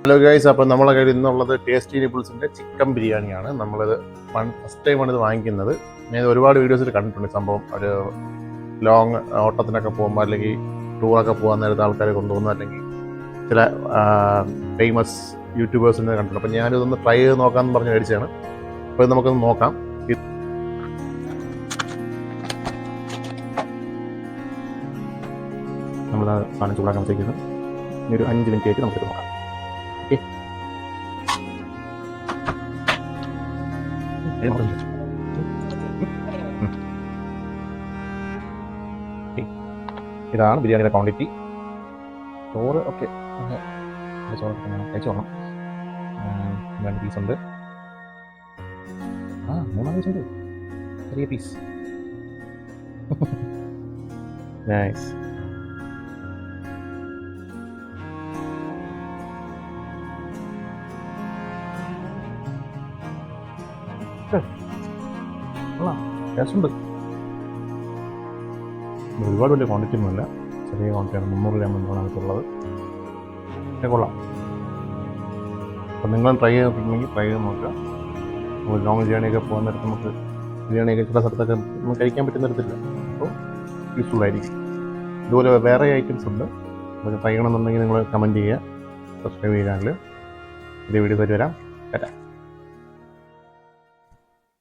Hello guys, അപ്പോൾ നമ്മളെ കയ്യിൽ ഇന്നുള്ളത് ടേസ്റ്റി നിപ്പിൾസിൻ്റെ ചിക്കൻ ബിരിയാണിയാണ്. നമ്മളിത് ഫസ്റ്റ് ടൈമാണ് ഇത് വാങ്ങിക്കുന്നത്. ഞാൻ ഇത് ഒരുപാട് വീഡിയോസിൽ കണ്ടിട്ടുണ്ട്. സംഭവം ഒരു ലോങ് ഓട്ടത്തിനൊക്കെ പോകുമ്പോൾ അല്ലെങ്കിൽ ടൂറൊക്കെ പോകാൻ നേരത്തെ ആൾക്കാരെ കൊണ്ടുപോകുന്നു, അല്ലെങ്കിൽ ചില ഫേമസ് യൂട്യൂബേഴ്സിനെ കണ്ടിട്ടുണ്ട്. അപ്പോൾ ഞാനിതൊന്ന് ട്രൈ ചെയ്ത് നോക്കാമെന്ന് പറഞ്ഞ് മേടിച്ചതാണ്. അപ്പോൾ ഇത് നമുക്കൊന്ന് നോക്കാം. നമ്മൾ സാധനം ചൂടാക്കാൻ വെച്ചേക്കുന്നത് ഇനി ഒരു 5 മിനിറ്റ് ആയിട്ട് നമുക്കിത് നോക്കാം. ഓക്കെ, ഇതാണ് ബിരിയാണിയുടെ ക്വാണ്ടിറ്റി. ചോറ് ഓക്കെ, ചോറ് കഴിച്ചു പോകണം. 2 പീസുണ്ട്. 3 പീസുണ്ട്, ചെറിയ പീസ്. നൈസ്. ടേസ്റ്റുണ്ട്. ഒരുപാട് വലിയ ക്വാണ്ടിറ്റി ഒന്നുമില്ല, ചെറിയ ക്വാണ്ടിറ്റിയാണ്. 300 ഗ്രാം അതിനകത്തുള്ളത്. കൊള്ളാം. അപ്പം നിങ്ങൾ ട്രൈ ചെയ്തിട്ടുണ്ടെങ്കിൽ ട്രൈ ചെയ്ത് നോക്കുക. നമ്മൾ ലോങ് ബിരിയാണിയൊക്കെ പോകുന്ന നേരത്ത് നമുക്ക് ബിരിയാണിയൊക്കെ ചില സ്ഥലത്തൊക്കെ നമുക്ക് കഴിക്കാൻ പറ്റുന്ന തരത്തില്ല, അപ്പോൾ യൂസ്ഫുൾ ആയിരിക്കും. ഇതുപോലെ വേറെ ഐറ്റംസ് ഉണ്ട്. അതൊക്കെ ട്രൈ ചെയ്യണമെന്നുണ്ടെങ്കിൽ നിങ്ങൾ കമൻറ്റ് ചെയ്യുക, സബ്സ്ക്രൈബ് ചെയ്യാൻ. ഇതേ വീഡിയോ വരാം.